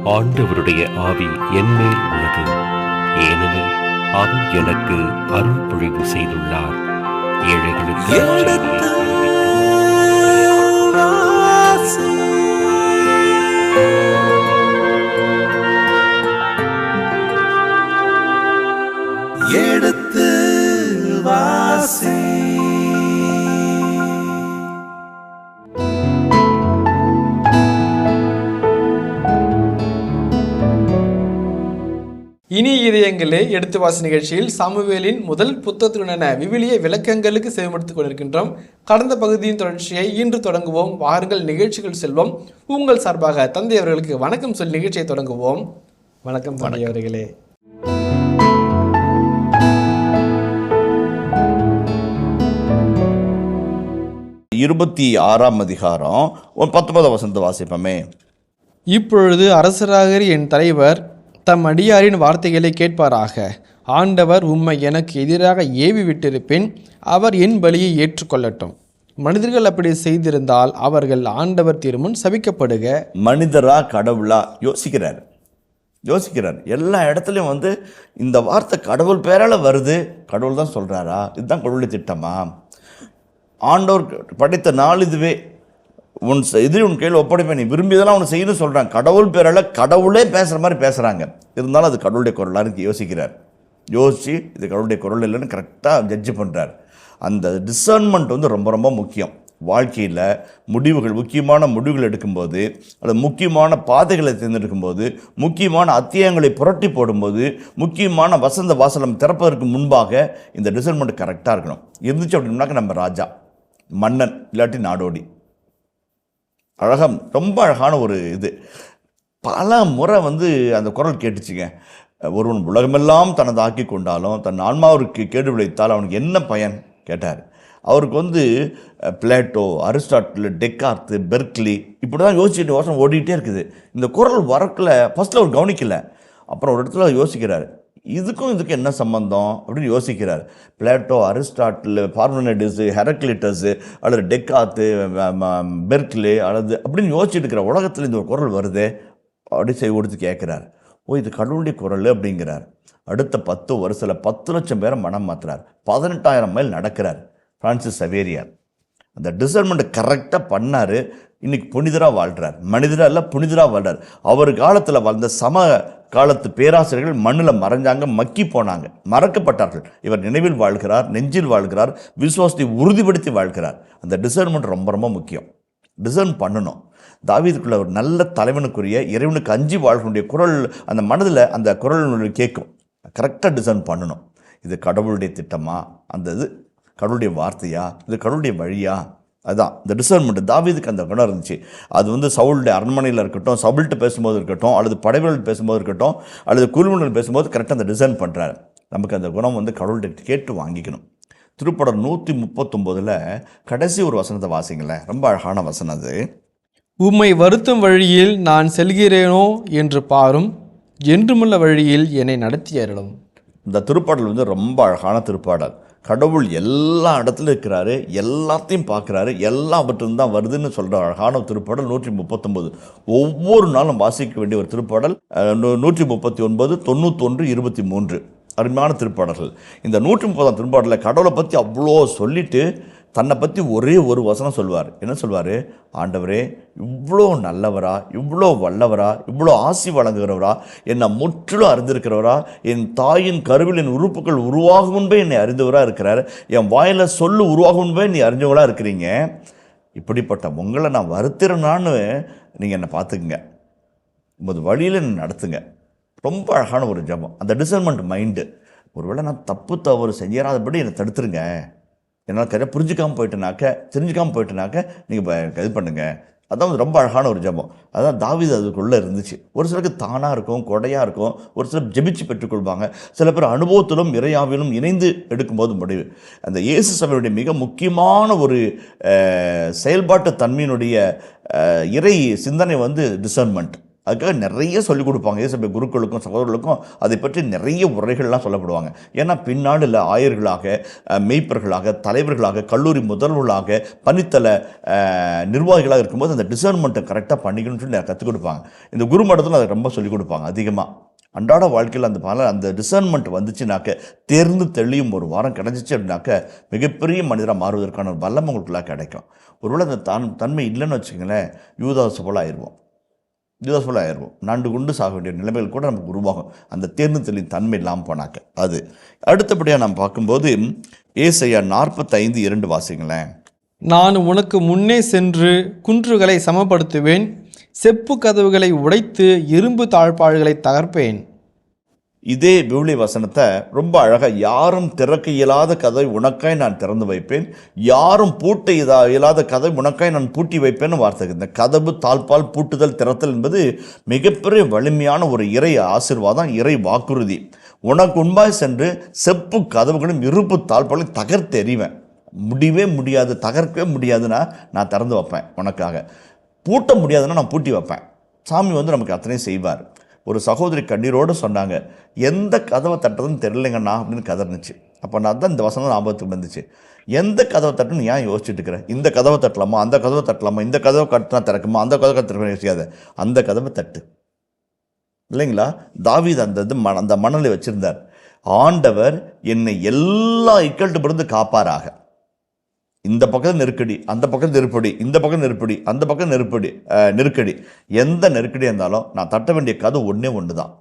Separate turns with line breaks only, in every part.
ஆண்டவருடைய ஆவி என்மேல் உள்ளது, ஏனெனில் அவர் எனக்கு அருள் பொழிவு செய்துள்ளார். ஏழைகளுக்கு
எடுத்து வாசி.
இனி இதயங்களே எடுத்து வாசி நிகழ்ச்சியில் சாமுவேலின் முதல் புத்தகத்துடனான விவிலிய விளக்கங்களுக்கு செவிமடுத்துக் கொண்டிருக்கின்றோம். கடந்த பகுதியின் தொடர்ச்சியை இன்று தொடங்குவோம். வாருங்கள் நிகழ்ச்சிகள் செல்வோம். உங்கள் சார்பாக தந்தை அவர்களுக்கு வணக்கம் சொல்லி நிகழ்ச்சியை தொடங்குவோம். வணக்கம் தந்தை அவர்களே.
இருபத்தி 6ஆம் அதிகாரம் 19 வசனத்தை வாசிப்போமே.
இப்பொழுது அரசராக என் தலைவர் தம் அடியாரின் வார்த்தைகளை கேட்பாராக. ஆண்டவர் உம்மை எனக்கு எதிராக ஏவி விட்டிருப்பேன், அவர் என் பலியை ஏற்றுக்கொள்ளட்டும். மனிதர்கள் அப்படி செய்திருந்தால் அவர்கள் ஆண்டவர் திருமுன் சபிக்கப்படுக.
மனிதரா கடவுளா யோசிக்கிறார். எல்லா இடத்துலையும் இந்த வார்த்தை கடவுள் பேரால வருது. கடவுள் தான் சொல்கிறாரா? இதுதான் கடவுளுடைய திட்டமா? ஆண்டவர் படைத்த நாள் இதுவே, உன் கையில் ஒப்படைப்பேன், நீ விரும்பியதெல்லாம் அவனை செய்யணும் சொல்கிறாங்க. கடவுள் பேரால் கடவுளே பேசுகிற மாதிரி பேசுகிறாங்க. இருந்தாலும் அது கடவுளுடைய குரலாக யோசிக்கிறார். யோசித்து இது கடவுளுடைய குரல் இல்லைன்னு கரெக்டாக ஜட்ஜ் பண்ணுறார். அந்த டிசர்ன்மெண்ட் ரொம்ப ரொம்ப முக்கியம். வாழ்க்கையில் முக்கியமான முடிவுகள் எடுக்கும்போது, அல்லது முக்கியமான பாதைகளை தேர்ந்தெடுக்கும்போது, முக்கியமான அத்தியாயங்களை புரட்டி போடும்போது, முக்கியமான வசந்த வாசலம் திறப்பதற்கு முன்பாக இந்த டிசர்ன்மெண்ட் கரெக்டாக இருக்கணும். இருந்துச்சு அப்படின்னாக்க நம்ம ராஜா, மன்னன், இல்லாட்டி நாடோடி. ரொம்ப அழகான ஒரு இது. பல முறை அந்த குரல் கேட்டுச்சுங்க. ஒருவன் உலகமெல்லாம் தனது ஆக்கி கொண்டாலும் தன் ஆன்மாவிற்கு கேடு விளைத்தால் அவனுக்கு என்ன பயன் கேட்டார். அவருக்கு பிளேட்டோ, அரிஸ்டாட்டில், டெக்கார்த்து, பெர்க்லி இப்படி தான் யோசிச்சுட்டு வருஷம் ஓடிக்கிட்டே இருக்குது. இந்த குரல் வரக்கில் ஃபஸ்ட்டில் அவர் கவனிக்கல. அப்புறம் ஒரு இடத்துல யோசிக்கிறார், இதுக்கும் என்ன சம்பந்தம் அப்படின்னு யோசிக்கிறார். பிளேட்டோ, அரிஸ்டாட்டில், பார்மனிடிஸு, ஹெரக்லிட்டஸு அல்லது டெக்காத்து, பெர்க்லே அல்லது அப்படின்னு யோசிச்சுட்டு இருக்கிற உலகத்தில் இந்த ஒரு குரல் வருது அப்படி செய்ய கொடுத்து கேட்குறார். இது கடவுளுடைய குரல் அப்படிங்கிறார். அடுத்த 10 வருஷத்தில் 10 லட்சம் பேரை மனம் மாற்றுறார். 18,000 மைல் நடக்கிறார். பிரான்சிஸ் சவேரியார் அந்த டிசர்ன்மெண்ட் கரெக்டாக பண்ணார். இன்றைக்கி புனிதராக வாழ்கிறார். மனிதராக இல்லை, புனிதராக வாழ்கிறார். அவர் காலத்தில் வாழ்ந்த சம காலத்து பேராசிரியர்கள் மண்ணில் மறைஞ்சாங்க, மக்கி போனாங்க, மறக்கப்பட்டார்கள். இவர் நினைவில் வாழ்கிறார், நெஞ்சில் வாழ்கிறார், விசுவாசத்தை உறுதிப்படுத்தி வாழ்கிறார். அந்த டிசர்ன்மெண்ட் ரொம்ப ரொம்ப முக்கியம். டிசர்ன் பண்ணணும். தாவீதுக்குள்ள ஒரு நல்ல தலைவனுக்குரிய இறைவனுக்கு அஞ்சி வாழ்களுடைய குரல் அந்த மனதில் அந்த குரல் கேட்கும். கரெக்டாக டிசர்ன் பண்ணணும். இது கடவுளுடைய திட்டமா, அந்த இது கடவுளுடைய வார்த்தையா, இது கடவுளுடைய வழியா? அதுதான் இந்த டிசர்ன்மெண்ட். தாவீதுக்கு அந்த குணம் இருந்துச்சு. அது சவுளுடைய அரண்மனையில் இருக்கட்டும், சவுல்கிட்ட பேசும்போது இருக்கட்டும், அல்லது படைவர்கள் பேசும்போது இருக்கட்டும், அல்லது குழுவினர் பேசும்போது கரெக்டாக அந்த டிசர்ன் பண்ணுறாரு. நமக்கு அந்த குணம் கடவுள்கிட்ட கேட்டு வாங்கிக்கணும். திருப்படர் 139 கடைசி ஒரு வசனத்தை வாசிங்களேன். ரொம்ப அழகான வசனம் அது.
உம்மை வருத்தும் வழியில் நான் செல்கிறேனோ என்று பாரும், என்றுமுள்ள வழியில் என்னை நடத்தி அருளும்.
இந்த திருப்பாடல் ரொம்ப அழகான திருப்பாடல். கடவுள் எல்லா இடத்துலையும் இருக்கிறாரு, எல்லாத்தையும் பார்க்குறாரு, எல்லாவற்றும் தான் வருதுன்னு சொல்கிற அழகான திருப்பாடல் 139. ஒவ்வொரு நாளும் வாசிக்க வேண்டிய ஒரு திருப்பாடல். 139, 91, 23 அருமையான திருப்பாடல்கள். இந்த 130ஆம் திருப்பாடலில் கடவுளை பற்றி அவ்வளோ சொல்லிட்டு தன்னை பற்றி ஒரே ஒரு வசனம் சொல்வார். என்ன சொல்வார்? ஆண்டவரே, இவ்வளோ நல்லவரா, இவ்வளோ வல்லவரா, இவ்வளோ ஆசி வழங்குகிறவரா, என்னை முற்றிலும் அறிந்திருக்கிறவரா, என் தாயின் கருவில் என் உறுப்புகள் உருவாகும் முன்பே என்னை அறிந்தவராக இருக்கிறார், என் வாயில் சொல்லு உருவாகும் முன்பே நீ அறிஞ்சவளாக இருக்கிறீங்க. இப்படிப்பட்ட உங்களை நான் வருத்திறனான்னு நீங்கள் என்னை பார்த்துக்குங்க, உமது வழியில் என்னை நடத்துங்க. ரொம்ப அழகான ஒரு ஜபம். அந்த டிசர்ன்மெண்ட் மைண்டு. ஒருவேளை நான் தப்பு தவறு செய்யாதபடி என்னை தடுத்துருங்க, என்னால் கரெக்டாக தெரிஞ்சுக்காமல் போயிட்டுனாக்க நீங்கள் இது பண்ணுங்கள். அதான் ரொம்ப அழகான ஒரு ஜபம். அதான் தாவீது அதுக்குள்ளே இருந்துச்சு. ஒரு சிலருக்கு தானாக இருக்கும், கொடையாக இருக்கும், ஒரு சிலர் ஜெபிச்சு பெற்றுக்கொள்வாங்க, சில பேர் அனுபவத்திலும் இறையாவிலும் இணைந்து எடுக்கும்போது முடிவு. அந்த இயேசு சபையுடைய மிக முக்கியமான ஒரு செயல்பாட்டு தன்மையினுடைய இறை சிந்தனை டிசர்ன்மெண்ட். அதுக்காக நிறைய சொல்லிக் கொடுப்பாங்க. இயேசுப குருக்களுக்கும் சகோதரர்களுக்கும் அதை பற்றி நிறைய உரைகள்லாம் சொல்லப்படுவாங்க. ஏன்னா பின்னாடில் ஆயர்களாக, மெய்ப்பர்களாக, தலைவர்களாக, கல்லூரி முதல்வர்களாக, பணித்தள நிர்வாகிகளாக இருக்கும்போது அந்த டிசர்ன்மெண்ட்டை கரெக்டாக பண்ணிக்கணும்னு சொல்லி கற்றுக் கொடுப்பாங்க. இந்த குரு மடத்தில் அதை ரொம்ப சொல்லிக் கொடுப்பாங்க அதிகமாக. அன்றாட வாழ்க்கையில் அந்த டிசர்ன்மெண்ட் வந்துச்சுனாக்க, தேர்ந்து தெளியும் ஒரு வாரம் கிடச்சிச்சு அப்படின்னாக்க மிகப்பெரிய மனிதராக மாறுவதற்கான ஒரு வல்லம் உங்களுக்குலாம் கிடைக்கும். ஒருவேளை அந்த தன்மை இல்லைன்னு வச்சுக்கோங்களேன், யூதாஸ் போல் ஆயிடுவோம். நான்கு குண்டு சாக வேண்டிய நிலைமைகள் கூட நமக்கு உருவாகும், அந்த தேர்ந்து தெளியும் தன்மை இல்லாமல் போனாக்க. அது அடுத்தபடியாக நாம் பார்க்கும்போது ஏசாயா 45:2 வாசிங்களேன்.
நான் உனக்கு முன்னே சென்று குன்றுகளை சமப்படுத்துவேன், செப்பு கதவுகளை உடைத்து இரும்பு தாழ்பாள்களை தகர்ப்பேன்.
இதே விவிலிய வசனத்தை ரொம்ப அழகாக, யாரும் திறக்க இயலாத கதை உனக்காய் நான் திறந்து வைப்பேன், யாரும் பூட்ட இயலாத கதை உனக்காய் நான் பூட்டி வைப்பேன்னு வார்த்தை. இந்த கதவு, தாழ்பால், பூட்டுதல், திறத்தல் என்பது மிகப்பெரிய வலிமையான ஒரு இறை ஆசீர்வாதம், இறை வாக்குறுதி. உனக்கு உண்பாய் சென்று செப்பு கதவுகளும் இருப்பு தாழ்பாலையும் தகர்த்து எறிவேன். முடியவே முடியாது, தகர்க்கவே முடியாதுன்னா நான் திறந்து வைப்பேன் உனக்காக. பூட்ட முடியாதுன்னா நான் பூட்டி வைப்பேன். சாமி நமக்கு அத்தனையும் செய்வார். ஒரு சகோதரி கண்ணீரோடு சொன்னாங்க, எந்த கதவை தட்டுறதுன்னு தெரியலைங்கண்ணா அப்படின்னு கதர்னுச்சு. அப்போ நான் தான் இந்த வசனம் ஞாபகத்துக்கு வந்துச்சு. எந்த கதவை தட்டுன்னு ஏன் யோசிச்சுட்டு இருக்கிறேன்? இந்த கதவை தட்டலாமா, அந்த கதவை தட்டலாமா, இந்த கதவை கட்டினா திறக்குமா, அந்த கதவை திறக்க யோசிக்காத, அந்த கதவை தட்டு. இல்லைங்களா? தாவீது அந்த மணலை வச்சிருந்தார். ஆண்டவர் என்னை எல்லா இக்கட்டுப்பிருந்து காப்பாராக. இந்த பக்கம் நெருக்கடி, அந்த பக்கம் நெருப்படி, இந்த பக்கம் நெருப்படி, அந்த பக்கம் நெருக்கடி, எந்த நெருக்கடியாக இருந்தாலும் நான் தட்ட வேண்டிய கதவு ஒன்று தான்.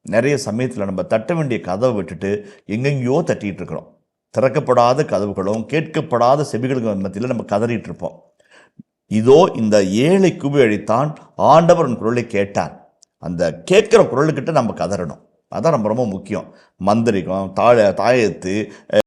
நிறைய சமயத்தில் நம்ம தட்ட வேண்டிய கதவை விட்டுட்டு எங்கெங்கேயோ தட்டிகிட்டு இருக்கிறோம். திறக்கப்படாத கதவுகளும் கேட்கப்படாத செவிகளுக்கு மத்தியில் நம்ம கதறிட்டு இருப்போம். இதோ இந்த ஏழை குவி அழித்தான், ஆண்டவர் உன் குரலை கேட்டார். அந்த கேட்குற குரலுக்கிட்ட நம்ம கதறணும். அதான் ரொம்ப ரொம்ப முக்கியம். மந்திரிகம், தாயத்து,